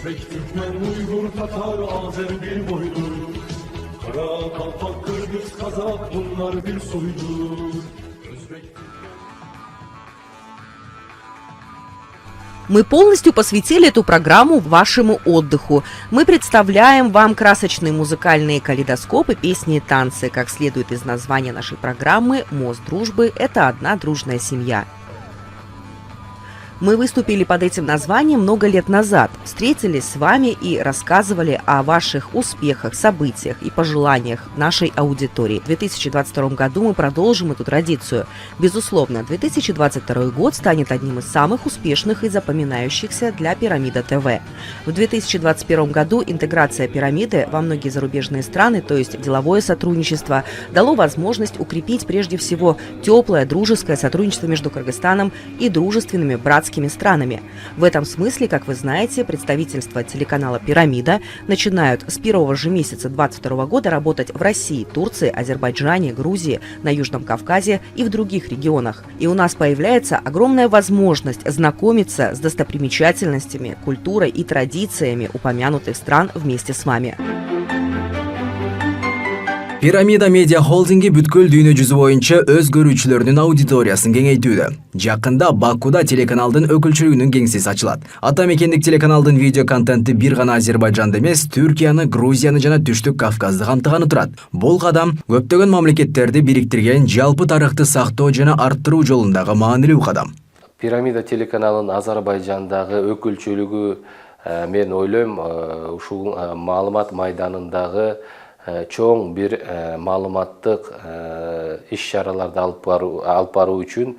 Özbek, Türkmen, Uygur, Tatar, Azer bir boydur. Kara, Kalpak, Kırgız, Kazak bunlar bir soydur. Мы полностью посвятили эту программу вашему отдыху. Мы представляем вам красочные музыкальные калейдоскопы, песни и танцы. Как следует из названия нашей программы, «Мост дружбы» — это одна дружная семья. Мы выступили под этим названием много лет назад, встретились с вами и рассказывали о ваших успехах, событиях и пожеланиях нашей аудитории. В 2022 году мы продолжим эту традицию. Безусловно, 2022 год станет одним из самых успешных и запоминающихся для Пирамида ТВ. В 2021 году интеграция Пирамиды во многие зарубежные страны, то есть деловое сотрудничество, дало возможность укрепить прежде всего теплое, дружеское сотрудничество между Кыргызстаном и дружественными братскими странами. В этом смысле, как вы знаете, представительства телеканала «Пирамида» начинают с первого же месяца 2022 года работать в России, Турции, Азербайджане, Грузии, на Южном Кавказе и в других регионах. И у нас появляется огромная возможность знакомиться с достопримечательностями, культурой и традициями упомянутых стран вместе с вами. Пирамида Медиа Холдинги бүткүл дүйнө жүзү боюнча өз көрүүчүлөрүнүн аудиториясын кеңейтүүдө. Жакында Бакуда телеканалдын өкүлчүлүгүнүн кеңсеси ачылат. Ата мекендик телеканалдын видео контенти бир гана Азербайжанды эмес, Түркияны, Грузияны жана Түштүк Кавказды камтыганы турат. Бул кадам көптөгөн мамлекеттерди бириктирген жалпы тарыхты сактоо жана арттыруу жолундагы маанилүү кадам. Пирамида телеканалынын Азербайжандагы өкүлчүлүгү мен ойлойм ушул маалымат майданындагы чоң бир маалыматтык иш-чараларды алып баруу үчүн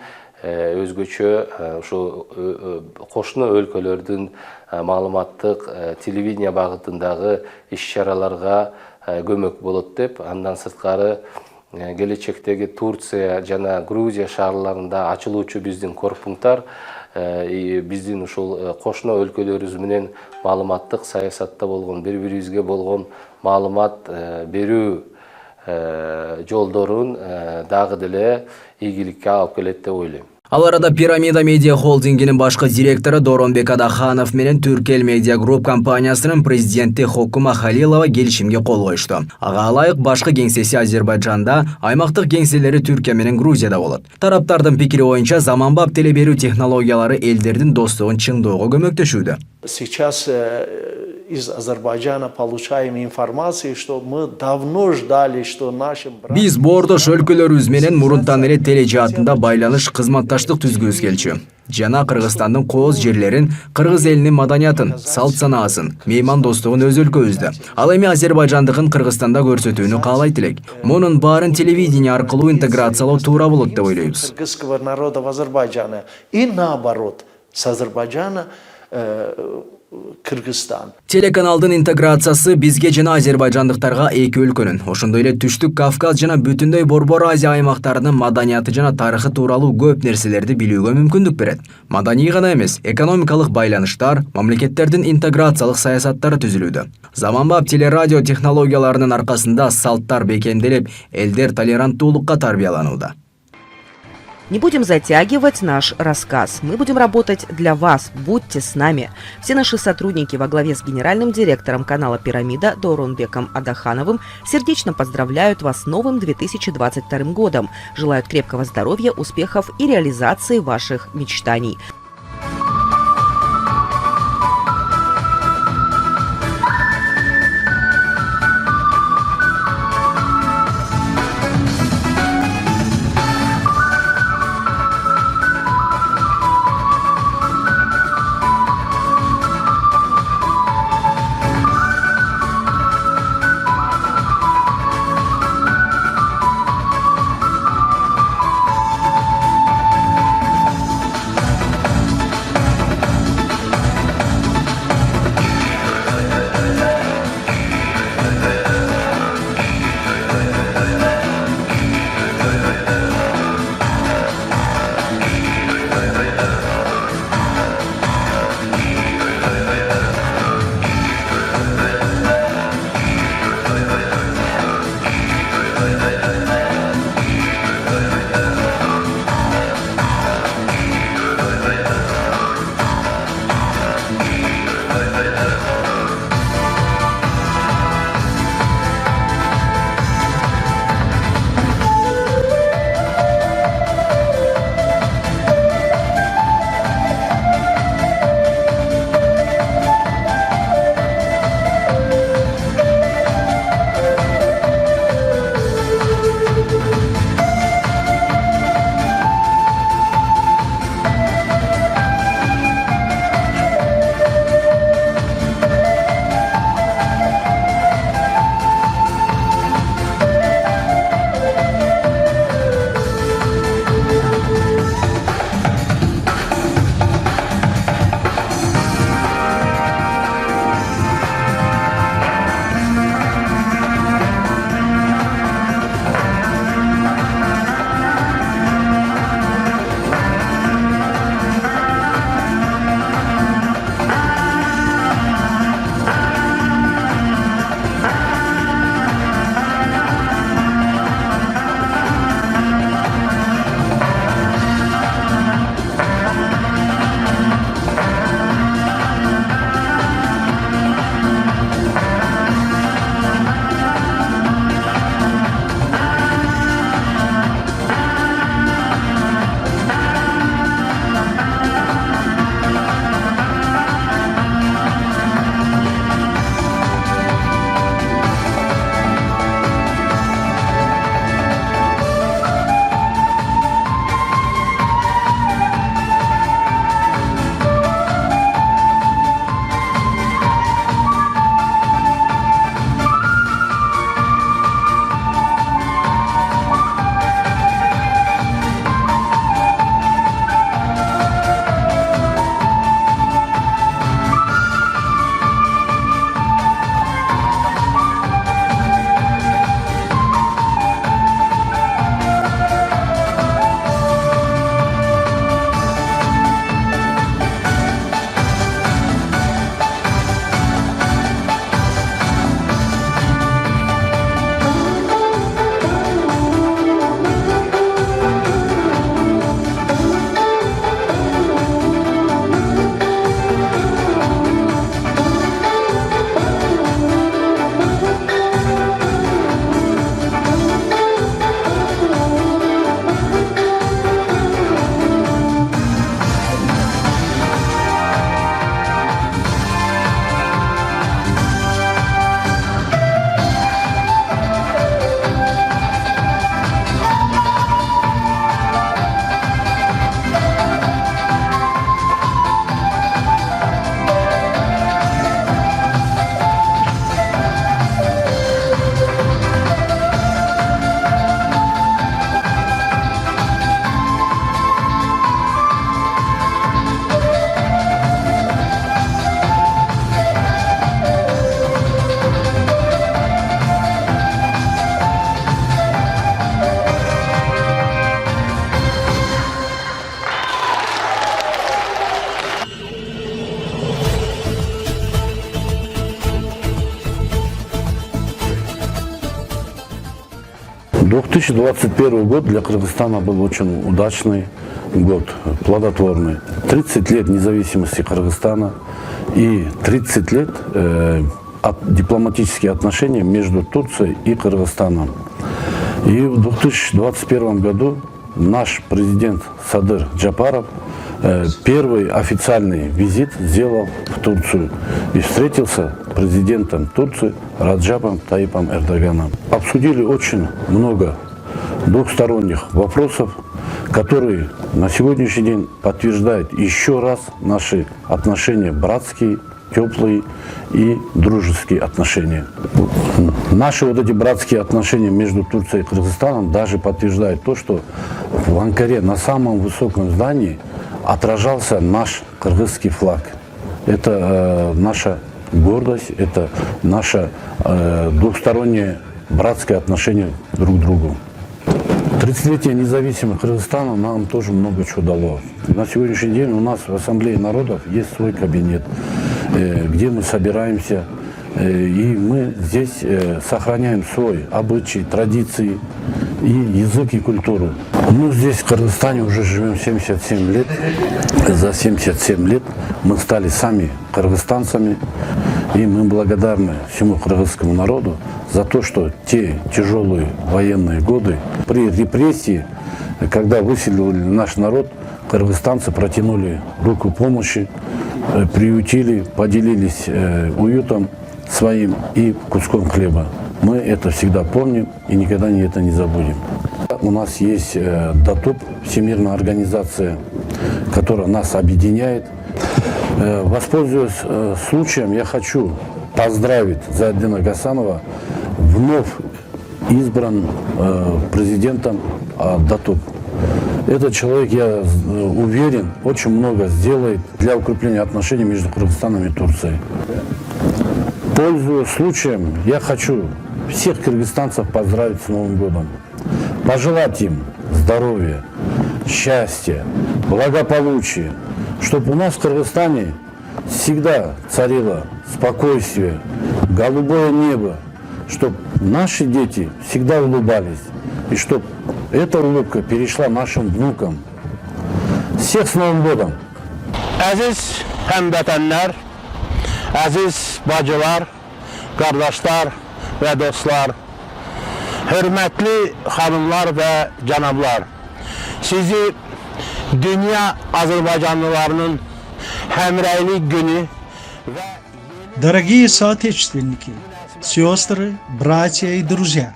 өзгөчө ушу кошуна өлкөлөрдүн маалыматтык телевидение багытындагы иш-чараларга көмөк болот деп, андан сырткары келечектеги Турция жана Грузия шаарларында ачылуучу биздин корпункттар биздин ушул кошуна өлкөлөрүбүз менен маалыматтык саясатта болгон, бири-бирибизге болгон маалымат берүү жолдорун дагы деле ийгиликке алып келет деп ойлойм. Ал арада Пирамида Медиа Холдингинин башкы директору Доронбек Адаханов менен Түркел Медиа Групп компаниясынын президенти Хокума Халилова келишимге кол коюшту. Ага ылайык башкы кеңсеси Азербайжанда, аймактык кеңселери Түркия менен Грузияда болот. Тараптардын пикири боюнча заманбап теле берүү технологиялары элдердин достугун чыңдоого көмөктөшүүдө. Сейчас из Азербайджана получаем информацию, что мы давно ждали, что нашим братьям... Биз боордош өлкөлөрүбүз менен мурунтан эле теле жаатында байланыш, кызматташтык түзгүбүз келчү. Жана Кыргызстандын кооз жерлерин, кыргыз элинин маданиятын, салт санаасын, мейман достугун өз өлкөбүздө. Ал эми Азербайжандыкын Кыргызстанда көрсөтүүнү каалайт элек. Мунун баарын телевидение аркылуу интеграциялоо туура болот деп ойлойбуз. Кыргызского народа в Азербайджане и наоборот, с Азербайджана Кыргызстан. Телеканалдын интеграциясы бизге жана азербайжандыктарга эки өлкөнүн, ошондой эле Түштүк Кавказ жана бүтүндөй Борбор Азия аймактарынын маданияты жана тарыхы тууралуу көп нерселерди билүүгө мүмкүндүк берет. Маданий гана эмес, экономикалык байланыштар, мамлекеттердин интеграциялык саясаттары түзүлүүдө. Заманбап телерадио технологияларынын аркасында салттар бекемделип, элдер толеранттуулукка тарбияланууда. Не будем затягивать наш рассказ. Мы будем работать для вас. Будьте с нами. Все наши сотрудники во главе с генеральным директором канала «Пирамида» Доронбеком Адахановым сердечно поздравляют вас с новым 2022 годом. Желают крепкого здоровья, успехов и реализации ваших мечтаний. 2021 год для Кыргызстана был очень удачный год, плодотворный. 30 лет независимости Кыргызстана и 30 лет дипломатические отношения между Турцией и Кыргызстаном. И в 2021 году наш президент Садыр Джапаров первый официальный визит сделал в Турцию и встретился с президентом Турции Раджапом Таyyipом Эрдоганом. Обсудили очень много двухсторонних вопросов, которые на сегодняшний день подтверждают еще раз наши отношения братские, теплые и дружеские отношения. Наши вот эти братские отношения между Турцией и Кыргызстаном даже подтверждают то, что в Анкаре на самом высоком здании отражался наш кыргызский флаг. Это наша гордость, это наше двухстороннее братское отношение друг к другу. 30-летие независимого Кыргызстана нам тоже много чего дало. На сегодняшний день у нас в Ассамблее народов есть свой кабинет, где мы собираемся, и мы здесь сохраняем свой обычай, традиции и язык, и культуру. Мы здесь в Кыргызстане уже живем 77 лет. За 77 лет мы стали сами кыргызстанцами, и мы благодарны всему кыргызскому народу за то, что те тяжелые военные годы, при репрессии, когда выселили наш народ, кыргызстанцы протянули руку помощи, приютили, поделились уютом своим и куском хлеба. Мы это всегда помним и никогда это не забудем. У нас есть ДАТОП, Всемирная организация, которая нас объединяет. Воспользуясь случаем, я хочу поздравить Зайнетдина Гасанова, вновь избран президентом ДАТОП. Этот человек, я уверен, очень много сделает для укрепления отношений между Кыргызстаном и Турцией. Пользуясь случаем, я хочу всех кыргызстанцев поздравить с Новым годом. Пожелать им здоровья, счастья, благополучия, чтобы у нас в Кыргызстане всегда царило спокойствие, голубое небо, чтобы наши дети всегда улыбались, и чтобы эта улыбка перешла нашим внукам. Всех с Новым годом! Aziz həmvətənlər, əziz bacılar, qardaşlar və dostlar, hörmətli xanımlar və cənablar, sizi dünya Azərbaycanlılarının həmrəylik günü və Дорогие соотечественники, сестры, братья и друзья,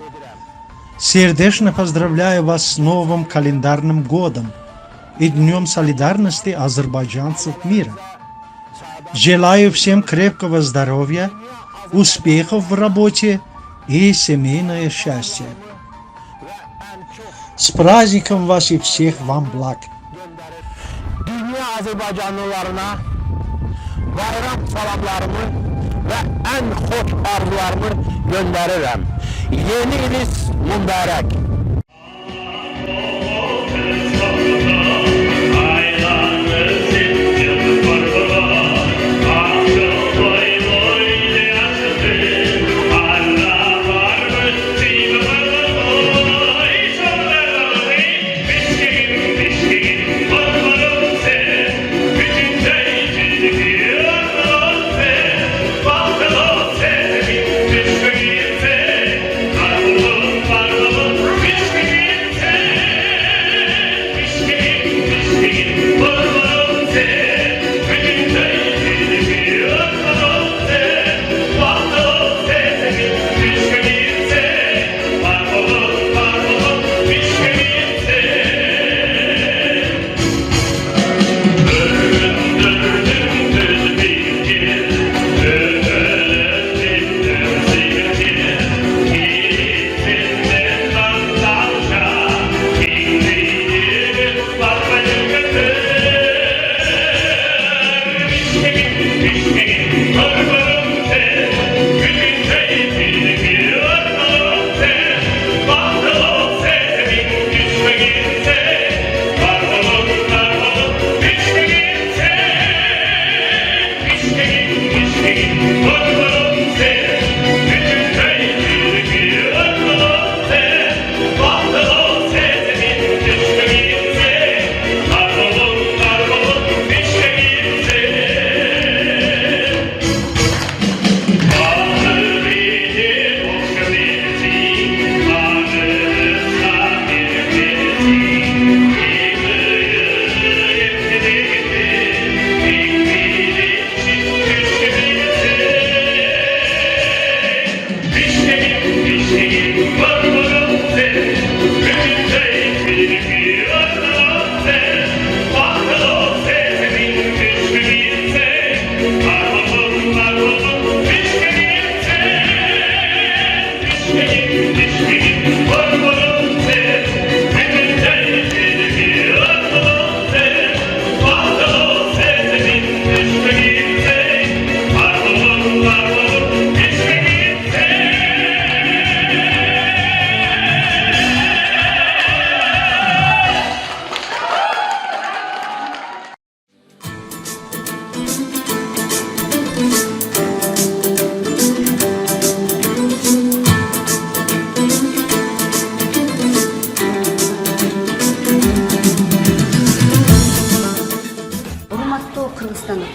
сердечно поздравляю вас с новым календарным годом и Днем солидарности азербайджанцев мира. Желаю всем крепкого здоровья, успехов в работе и семейное счастье. С праздником вас и всех вам благ! dünya Azərbaycanlılarına bayram salamlarımı və ən xoş arzularımı göndərirəm. Yeni iliniz mübarək.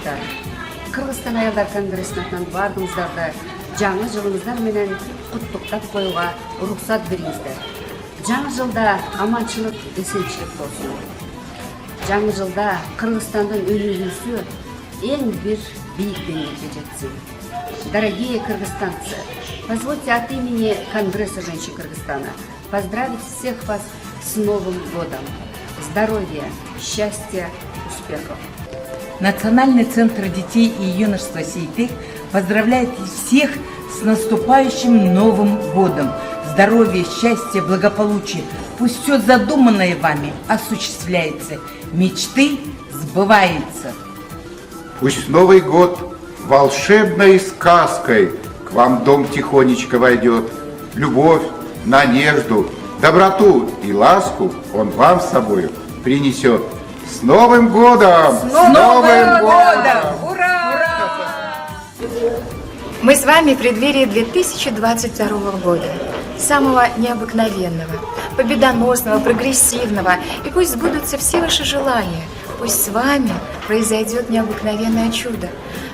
Кыргызстан. Кыргызстан аялдар конгрессине атынан бардыңыздар да жаңы жылыңыздар менен куттуктап коюга уруксат бериңиздер. Жаңы жылда аманчылык, эсенчилик болсун. Жаңы жылда Кыргызстандын өнүгүүсү эң бир бийик деңгээлге жетсин. Дорогие кыргызстанцы, позвольте от имени Конгресса женщин Кыргызстана поздравить всех вас с Новым годом. Здоровья, счастья, успехов. Национальный центр детей и юношества «Сейтых» поздравляет всех с наступающим Новым годом. Здоровья, счастья, благополучия. Пусть все задуманное вами осуществляется. Мечты сбываются. Пусть Новый год волшебной сказкой к вам в дом тихонечко войдет. Любовь, надежду, доброту и ласку он вам с собой принесет. С Новым годом! С Новым годом! Ура! Мы с вами в преддверии 2022 года. Самого необыкновенного, победоносного, прогрессивного. И пусть сбудутся все ваши желания. Пусть с вами произойдет необыкновенное чудо,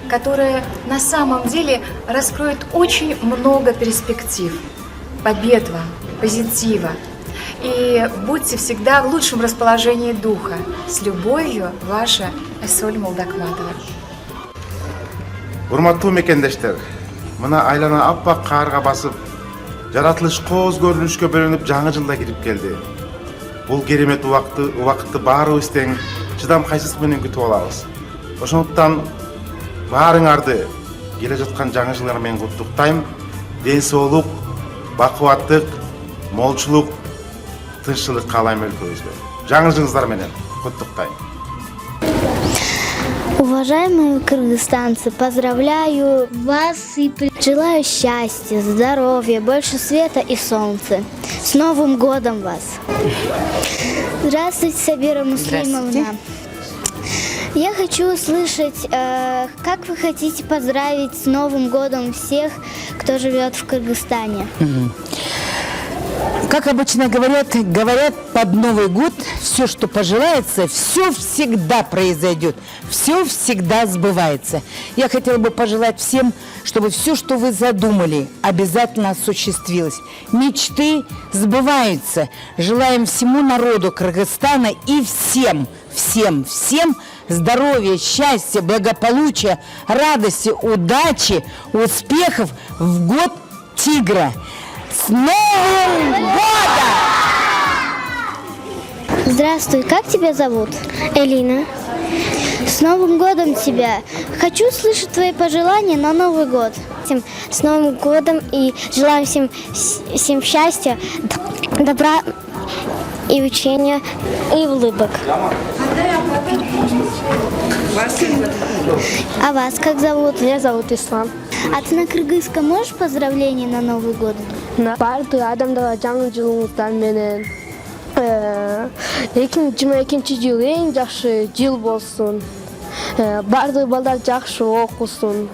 которое на самом деле раскроет очень много перспектив. Побед вам, позитива. И будьте всегда в лучшем расположении духа. С любовью, ваша Айсоль Молдакматова. Урматтуу мекендештер, мына айлана аппак карга басып, жаратылыш кооз көрүнүшкө бөлүнүп жаңы жылда кирип келди. Бул керемет убакытты баарыбыз тең чыдамкайсыздык менен күтүп алабыз. Ошондуктан баарыңарды келе жаткан жаңы жылдар менен куттуктайм. Ден соолук, бакубаттык, молчулук, тынччылык каалайм өлкөбүзгө. Жаңы жылыңыздар менен куттуктайм. Уважаемые кыргызстанцы, поздравляю вас и желаю счастья, здоровья, больше света и солнца. С Новым годом вас! Здравствуйте, Сабира Муслимовна. Я хочу услышать, как вы хотите поздравить с Новым годом всех, кто живет в Кыргызстане. Как обычно говорят под Новый год все, что пожелается, все всегда произойдет, все всегда сбывается. Я хотела бы пожелать всем, чтобы все, что вы задумали, обязательно осуществилось. Мечты сбываются. Желаем всему народу Кыргызстана и всем здоровья, счастья, благополучия, радости, удачи, успехов в год тигра. С Новым годом! Здравствуй, как тебя зовут? Элина. С Новым годом тебя! Хочу слышать твои пожелания на Новый год. С Новым годом и желаю всем счастья, добра и учения, и улыбок. А вас как зовут? Меня зовут Ислам. А ты на кыргызском можешь поздравления на Новый год? Барды адамдарга жаңы жылыңыздар менен 2022 жыл эң жакшы жыл болсун. Барды балдар жакшы окусун.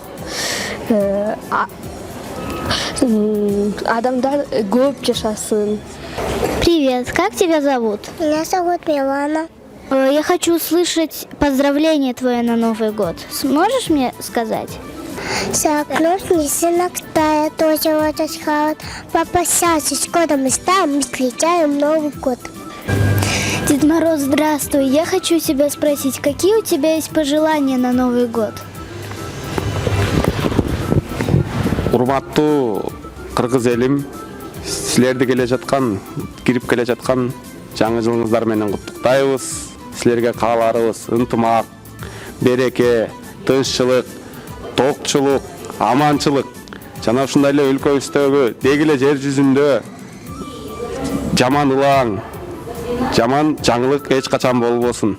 Адамдар көп жашасын. Привет, как тебя зовут? Меня зовут Милана. Я хочу услышать поздравление твое на Новый год. Сможешь мне сказать? Сакнут несинок тая, тоже вот отхават. Папа, с годом мы ставим, мы встречаем Новый год. Дед Мороз, здравствуй. Я хочу тебя спросить, какие у тебя есть пожелания на Новый год? Урматтуу кыргыз элим, силерди кирип келе жаткан жаңы жылыңыздар менен куттуктайбыз. Силерге кааларыбыз ынтымак, береке, тынччылык, токчулук, аманчылык. Жана ушундай эле өлкөбүздөгү, деги эле жер жүзүндө жаман ылаң, жаман жаңылык эч качан болбосун.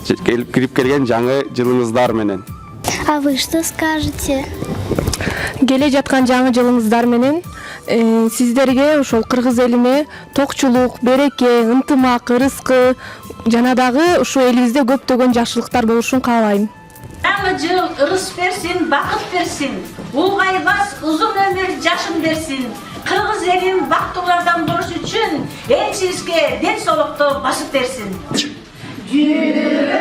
Кирип келген жаңы жылыңыздар менен. А вы что скажете? Келе жаткан жаңы жылыңыздар менен сиздерге ошол кыргыз элине токчулук, береке, ынтымак, ырыскы жана дагы ушу элибизде көптөгөн жакшылыктар болушун каалайм. Жаңы жыл ырыс берсин, бакыт берсин, улгайбас узун өмүр жашын берсин. Кыргыз элин бактылардан болуш үчүн эң сизге ден соолукту басып берсин. Жүрөк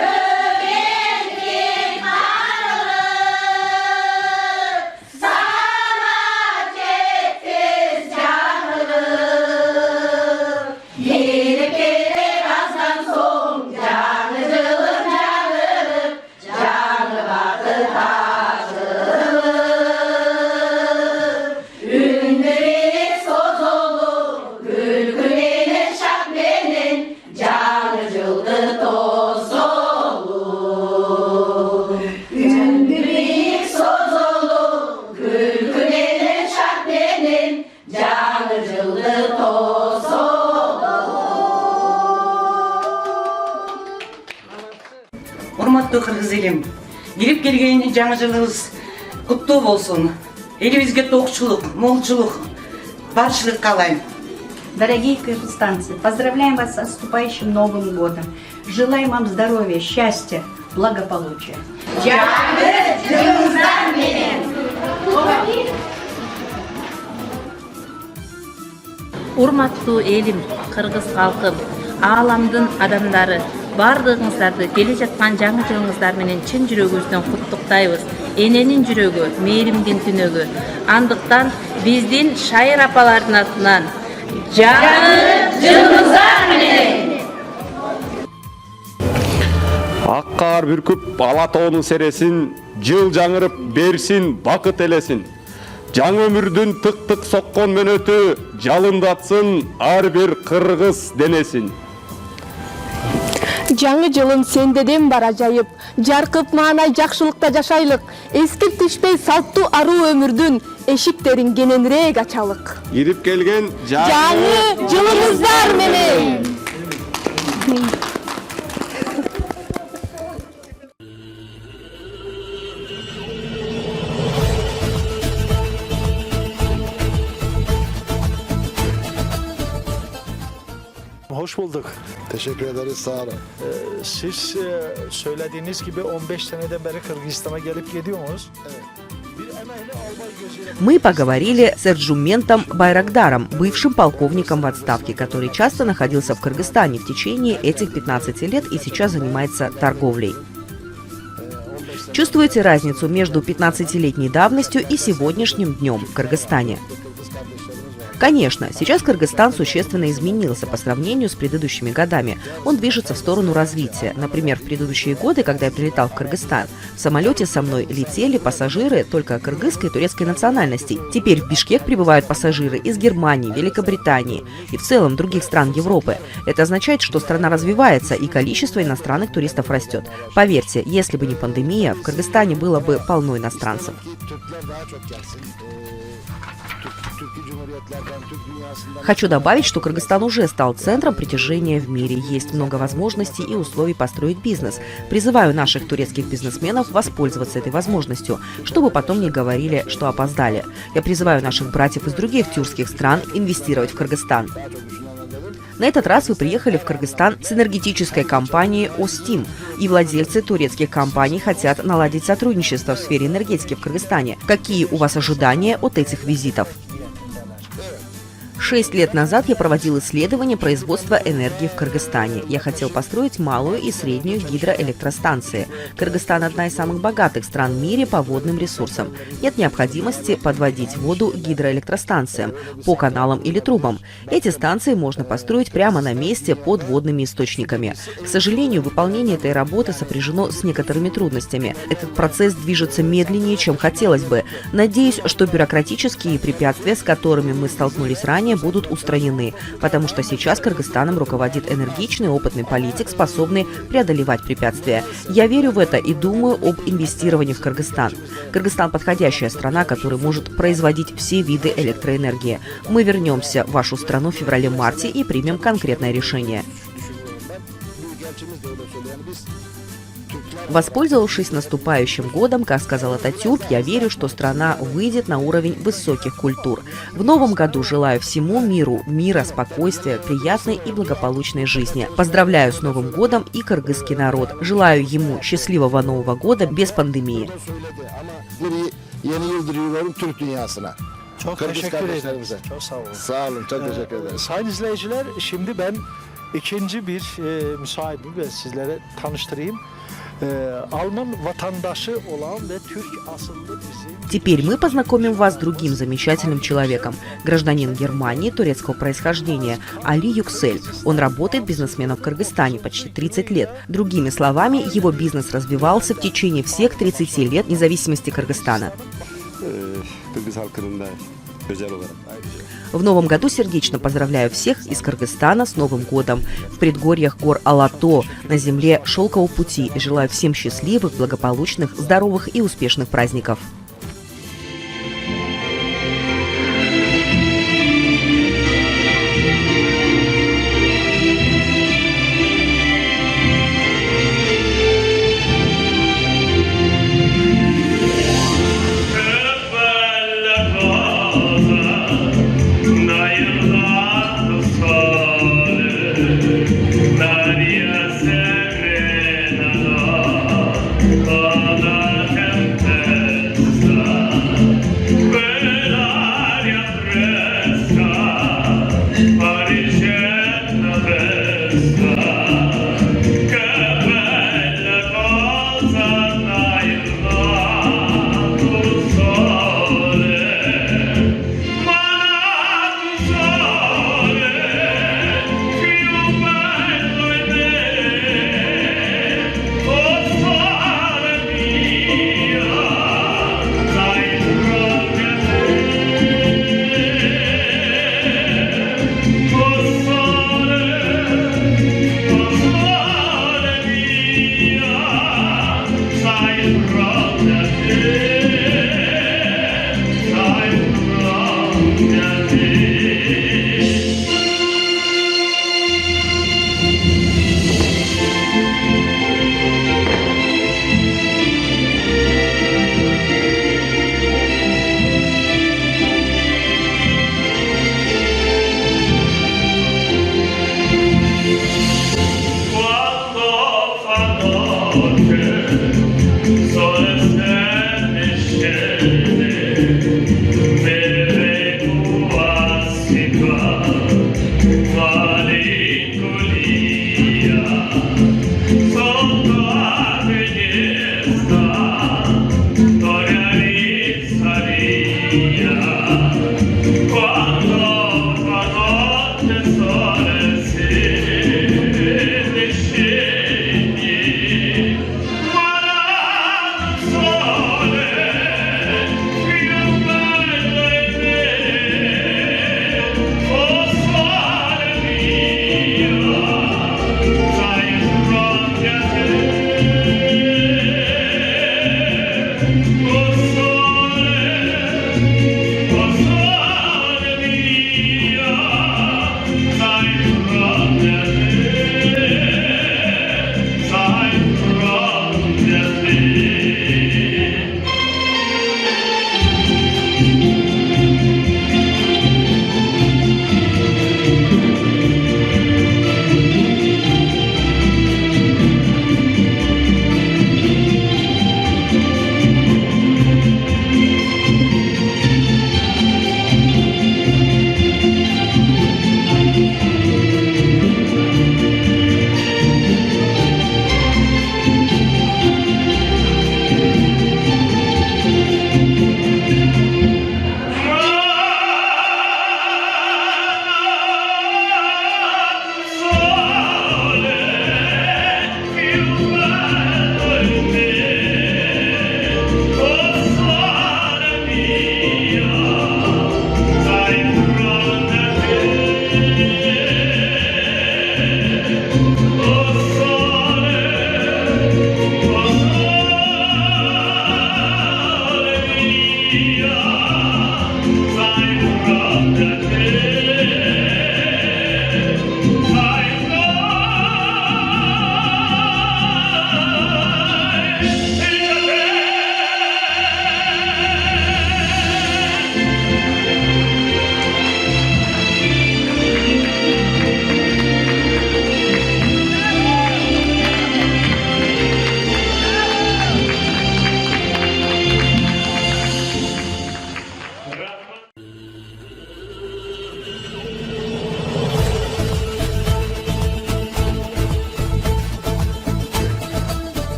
урматтуу кыргыз элим, кирип келген жаңы жылыбыз куттуу болсун. Элибизге токчулук, молчулук, барчылык каалайм. Дорогие кыргызстанцы, поздравляем вас с наступающим Новым годом. Желаем вам здоровья, счастья, благополучия. Урматтуу элим, кыргыз калкым, ааламдын адамдары, бардыгыңыздарды келе жаткан жаңы жылыңыздар менен чын жүрөгүбүздөн куттуктайбыз. Эненин жүрөгү, мээримдин түнөгү. Андыктан биздин Шайыр апалардын атынан жаңы жылыңыздар менен! Ак кар бүркүп ала тоонун сересин, жыл жаңырып берсин, бакыт элесин. Жаңы өмүрдүн тык-тык соккон мөнөтү жалындатсын ар бир кыргыз денесин. Жаңы жылың сендеден бар ажайып, жаркып маанай жакшылыкта жашайлык, эскиртишпей салттуу аруу өмүрдүн эшиктерин кененирээк ачалык. Кирип келген жаңы жылыңыздар менен! Hoş bulduk. Teşekkür ederiz, sağ olun. Siz söylediğiniz gibi 15 seneden beri Kırgızistan'a gelip gidiyorsunuz. Evet. Мы поговорили с Эрджументом Байрагдаром, бывшим полковником в отставке, который часто находился в Кыргызстане в течение этих 15 лет и сейчас занимается торговлей. Чувствуете разницу между 15-летней давностью и сегодняшним днем в Кыргызстане? Конечно, сейчас Кыргызстан существенно изменился по сравнению с предыдущими годами. Он движется в сторону развития. Например, в предыдущие годы, когда я прилетал в Кыргызстан, в самолете со мной летели пассажиры только кыргызской и турецкой национальностей. Теперь в Бишкек прибывают пассажиры из Германии, Великобритании и в целом других стран Европы. Это означает, что страна развивается и количество иностранных туристов растет. Поверьте, если бы не пандемия, в Кыргызстане было бы полно иностранцев. Хочу добавить, что Кыргызстан уже стал центром притяжения в мире. Есть много возможностей и условий построить бизнес. Призываю наших турецких бизнесменов воспользоваться этой возможностью, чтобы потом не говорили, что опоздали. Я призываю наших братьев из других тюркских стран инвестировать в Кыргызстан. На этот раз вы приехали в Кыргызстан с энергетической компанией «Остим», и владельцы турецких компаний хотят наладить сотрудничество в сфере энергетики в Кыргызстане. Какие у вас ожидания от этих визитов? 6 лет назад я проводил исследование производства энергии в Кыргызстане. Я хотел построить малую и среднюю гидроэлектростанции. Кыргызстан – одна из самых богатых стран в мире по водным ресурсам. Нет необходимости подводить воду к гидроэлектростанциям по каналам или трубам. Эти станции можно построить прямо на месте под водными источниками. К сожалению, выполнение этой работы сопряжено с некоторыми трудностями. Этот процесс движется медленнее, чем хотелось бы. Надеюсь, что бюрократические препятствия, с которыми мы столкнулись ранее, будут устранены, потому что сейчас Кыргызстаном руководит энергичный, опытный политик, способный преодолевать препятствия. Я верю в это и думаю об инвестировании в Кыргызстан. Кыргызстан – подходящая страна, которая может производить все виды электроэнергии. Мы вернемся в вашу страну в феврале-марте и примем конкретное решение. Воспользовавшись наступающим годом, как сказал Ататюрк, я верю, что страна выйдет на уровень высоких культур. В новом году желаю всему миру, мира, спокойствия, приятной и благополучной жизни. Поздравляю с Новым годом и кыргызский народ. Желаю ему счастливого Нового года без пандемии. Çok teşekkür ederim. Çok sağ olun. Sağ olun, çok teşekkür ederim. Sayın izleyiciler, şimdi ben ikinci bir müsaade ve sizlere tanıştırayım. Alman vatandaşı olan ve Türk asıllı bizim... Теперь мы познакомим вас с другим замечательным человеком. Гражданин Германии турецкого происхождения Али Юксель. Он работает бизнесменом в Кыргызстане почти 30 лет. Другими словами, его бизнес развивался в течение всех 30 лет независимости Кыргызстана. В новом году сердечно поздравляю всех из Кыргызстана с Новым годом. В предгорьях гор Алато, на земле Шелкового пути. Желаю всем счастливых, благополучных, здоровых и успешных праздников.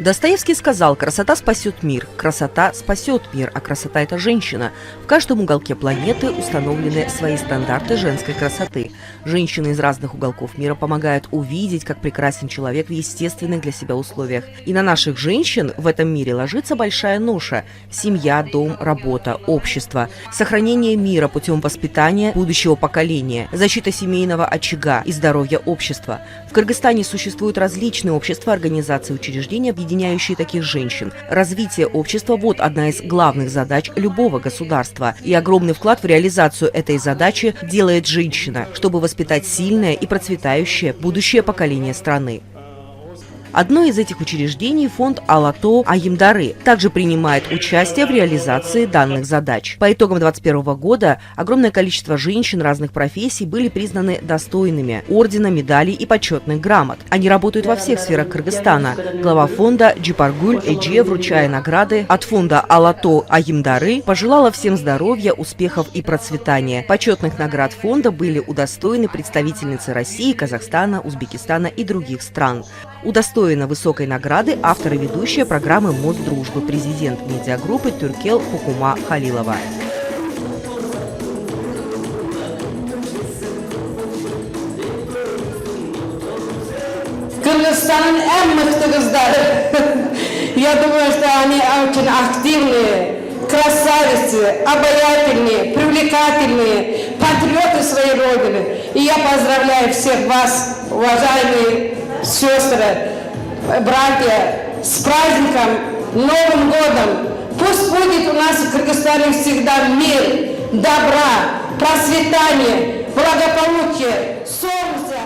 Достоевский сказал: красота спасет мир, красота спасет мир, а красота – это женщина. В каждом уголке планеты установлены свои стандарты женской красоты. Женщины из разных уголков мира помогают увидеть, как прекрасен человек в естественных для себя условиях. И на наших женщин в этом мире ложится большая ноша – семья, дом, работа, общество, сохранение мира путем воспитания будущего поколения, защита семейного очага и здоровья общества. В Кыргызстане существуют различные общества, организации, учреждения, объединяющие таких женщин. Развитие общества – вот одна из главных задач любого государства. И огромный вклад в реализацию этой задачи делает женщина, чтобы воспитать сильное и процветающее будущее поколение страны. Одно из этих учреждений – фонд Алато Айымдары также принимает участие в реализации данных задач. По итогам 2021 года огромное количество женщин разных профессий были признаны достойными ордена, медалей и почетных грамот. Они работают во всех сферах Кыргызстана. Глава фонда Джипаргуль Эджи, вручая награды от фонда Алато Айымдары, пожелала всем здоровья, успехов и процветания. Почетных наград фонда были удостоены представительницы России, Казахстана, Узбекистана и других стран. Удостоена высокой награды автор и ведущая программы «Мост дружбы», президент медиагруппы Тюркел Хукума Халилова. Кыргызстан'ın en mıhtı kızları. Я думаю, что они очень активные, красавицы, обаятельные, привлекательные, патриоты своей родины. И я поздравляю всех вас, уважаемые сестры, братья, с праздником, Новым годом. Пусть будет у нас в Кыргызстане всегда мир, добра, процветание, благополучие, солнце.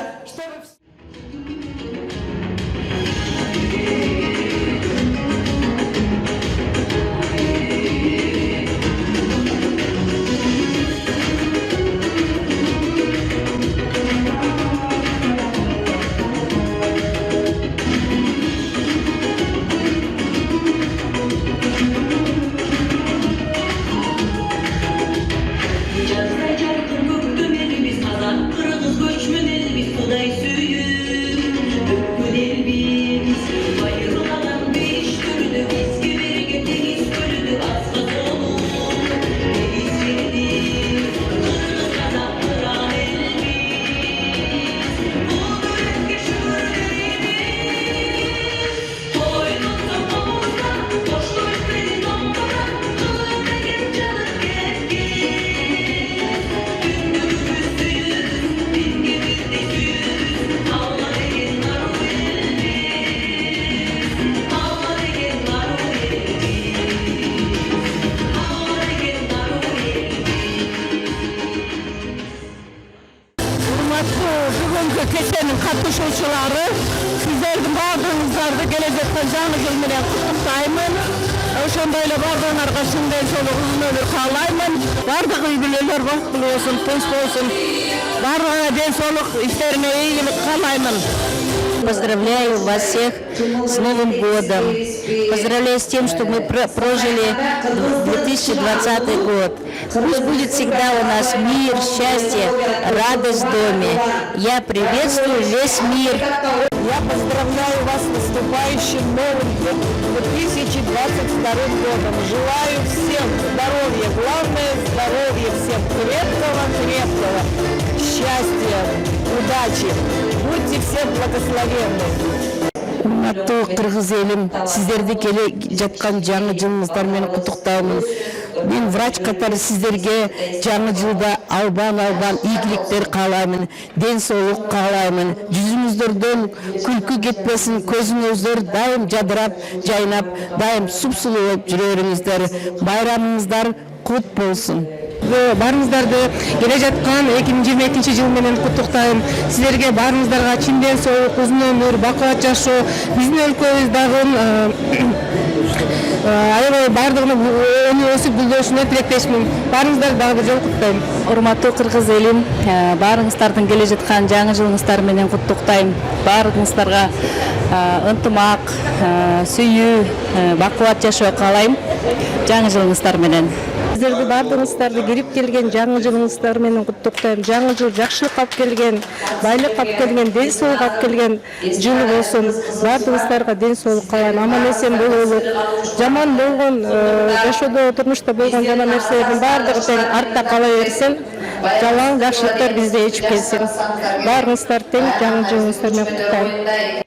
Keçenin katılışçıları, sizlerдің бардығыңыздарды келе жатқан жаңы жыл менен құттықтаймын. Ошондойло бардыгыңарга шын денсаулык, uzun ömür каалаймын. Бардык үй бүлөлөр бактылуу болсун, тынч болсун. Бардыгына денсаулык, иштерине ийгилик каалаймын. Поздравляю вас всех с Новым годом. Поздравляю с тем, что мы прожили 2020 год. Пусть будет всегда у нас мир, счастье, радость в доме. Я приветствую весь мир. Я поздравляю вас с наступающим Новым 2022 годом. Желаю всем здоровья, главное здоровья всем крепкого, счастья, удачи. Будьте все благословенны. Урматтуу кыргыз элим, сиздерди келе жаткан жаңы жылыңыздар менен куттуктаймын. Мен врач катары сиздерге жаңы жылда албан ийгиликтер каалаймын, ден соолук каалаймын. Жүзүңүздөрдөн күлкү кетпесин, көзүңүздөр дайым жадырап, жайнап, дайым супсулуу болуп жүрөрүңүздөр. Байрамыңыздар кут болсун. Барыңыздарды келе жаткан 2022 жыл менен куттуктайм. Силерге барыңыздарга чын ден соолук, узун өмүр, бакубат жашоо, биздин өлкөбүз дагы аябай бардыгына өсүп гүлдөшүнө тилектешмин. Барыңыздарды дагы бир жолу куттуктайм. Урматтуу кыргыз элим, барыңыздардын келе жаткан жаңы жылыңыздар менен куттуктайм. Барыңыздарга ынтымак, сүйүү, бакубат жашоо каалайм жаңы жылыңыздар менен. Сиздерди баардыгыңыздарды кирип келген жаңы жылыңыздар менен куттуктайм. Жаңы жыл жакшылык алып келген, байлык алып келген, ден соолук алып келген жыл болсун. Баардыгыңыздарга ден соолук каалайм, аман эсен бололук. Жаман болгон жашоодо, турмушта болгон жаман нерселердин баардыгы тең артта кала берсин. Жалаң жакшылыктар бизде ичип келсин. Баарыңыздар тең жаңы жылыңыздар менен куттуктайм.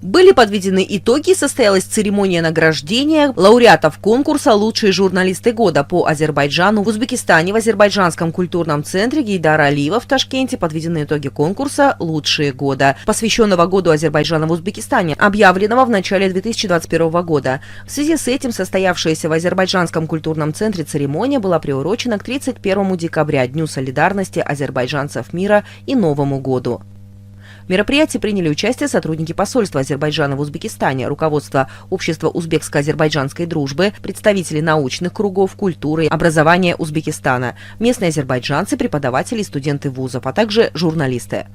Были подведены итоги, состоялась церемония награждения лауреатов конкурса «Лучшие журналисты года» по Азербайджану в Узбекистане. В Азербайджанском культурном центре Гейдара Алиева в Ташкенте подведены итоги конкурса «Лучшие года», посвященного году Азербайджана в Узбекистане, объявленного в начале 2021 года. В связи с этим состоявшаяся в Азербайджанском культурном центре церемония была приурочена к 31 декабря, Дню солидарности азербайджанцев мира и Новому году. В мероприятии приняли участие сотрудники посольства Азербайджана в Узбекистане, руководство Общества узбекско-азербайджанской дружбы, представители научных кругов, культуры и образования Узбекистана, местные азербайджанцы, преподаватели и студенты вузов, а также журналисты.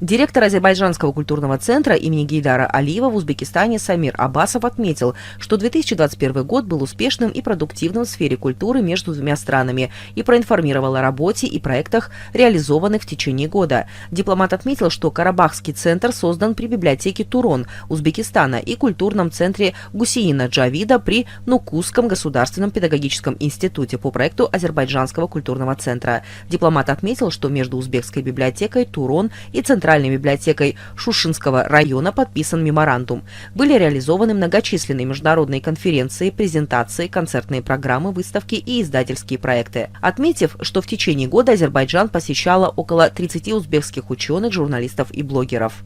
Директор Азербайджанского культурного центра имени Гейдара Алиева в Узбекистане Самир Аббасов отметил, что 2021 год был успешным и продуктивным в сфере культуры между двумя странами и проинформировал о работе и проектах, реализованных в течение года. Дипломат отметил, что Карабахский центр создан при библиотеке Турон Узбекистана и культурном центре Гусейна Джавида при Нукусском государственном педагогическом институте по проекту Азербайджанского культурного центра. Дипломат отметил, что между Узбекской библиотекой Турон и Центральной библиотекой Шушинского района подписан меморандум. Были реализованы многочисленные международные конференции, презентации, концертные программы, выставки и издательские проекты. Отметив, что в течение года Азербайджан посещало около 30 узбекских ученых, журналистов и блогеров.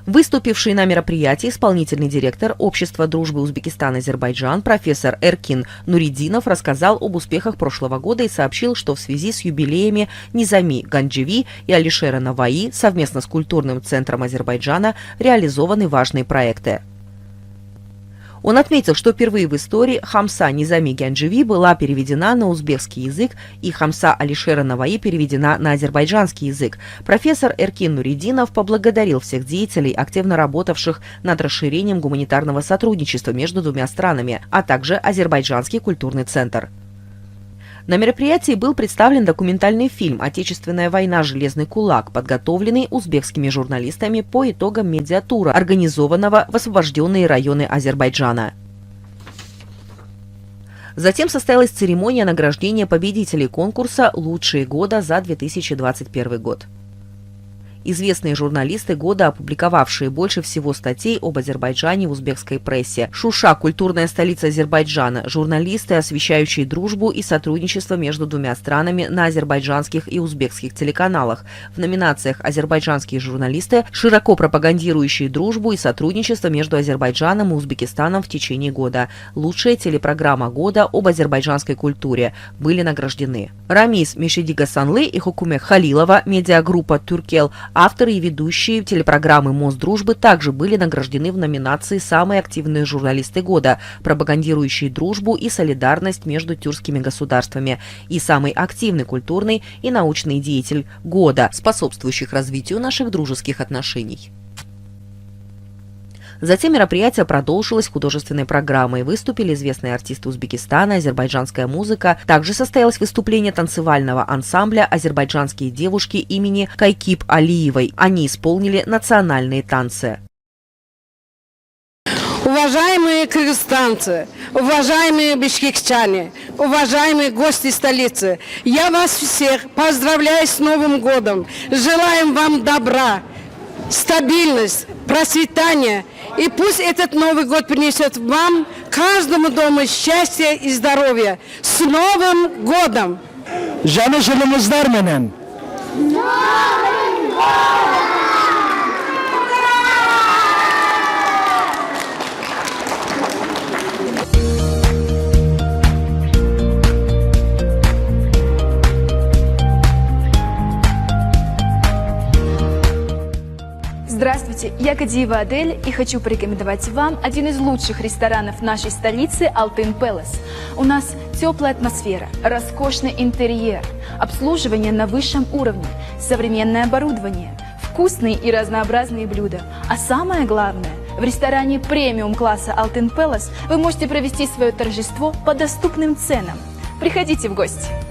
Выступивший на мероприятии исполнительный директор Общества дружбы Узбекистан-Азербайджан профессор Эркин Нуридинов рассказал об успехах прошлого года и сообщил, что в связи с юбилеями Низами Ганджеви и Алишера Наваи совместно с культурным центром Азербайджана реализованы важные проекты. Он отметил, что впервые в истории Хамса Низами Гянджеви была переведена на узбекский язык и Хамса Алишера Наваи переведена на азербайджанский язык. Профессор Эркин Нуридинов поблагодарил всех деятелей, активно работавших над расширением гуманитарного сотрудничества между двумя странами, а также Азербайджанский культурный центр. На мероприятии был представлен документальный фильм «Отечественная война. Железный кулак», подготовленный узбекскими журналистами по итогам медиатура, организованного в освобожденные районы Азербайджана. Затем состоялась церемония награждения победителей конкурса «Лучшие года за 2021 год». Известные журналисты года, опубликовавшие больше всего статей об Азербайджане в узбекской прессе. Шуша – культурная столица Азербайджана. Журналисты, освещающие дружбу и сотрудничество между двумя странами на азербайджанских и узбекских телеканалах. В номинациях «Азербайджанские журналисты», широко пропагандирующие дружбу и сотрудничество между Азербайджаном и Узбекистаном в течение года. Лучшая телепрограмма года об азербайджанской культуре были награждены. Рамис Мешедигасанлы и Хукуме Халилова, медиагруппа «Туркел», авторы и ведущие телепрограммы «Мост дружбы» также были награждены в номинации «Самые активные журналисты года», пропагандирующие дружбу и солидарность между тюркскими государствами, и «Самый активный культурный и научный деятель года», способствующих развитию наших дружеских отношений. Затем мероприятие продолжилось художественной программой. Выступили известные артисты Узбекистана, азербайджанская музыка. Также состоялось выступление танцевального ансамбля «Азербайджанские девушки» имени Кайкип Алиевой. Они исполнили национальные танцы. Уважаемые кыргызстанцы, уважаемые бишкекчане, уважаемые гости столицы, я вас всех поздравляю с Новым годом. Желаем вам добра, стабильность, процветание. И пусть этот Новый год принесет вам, каждому дому, счастье и здоровье. С Новым годом! Жаңы жылыңыздар менен. Здравствуйте, я Кадиева Адель и хочу порекомендовать вам один из лучших ресторанов нашей столицы Алтын Пэлас. У нас теплая атмосфера, роскошный интерьер, обслуживание на высшем уровне, современное оборудование, вкусные и разнообразные блюда. А самое главное, в ресторане премиум-класса Алтын Пэлас вы можете провести свое торжество по доступным ценам. Приходите в гости!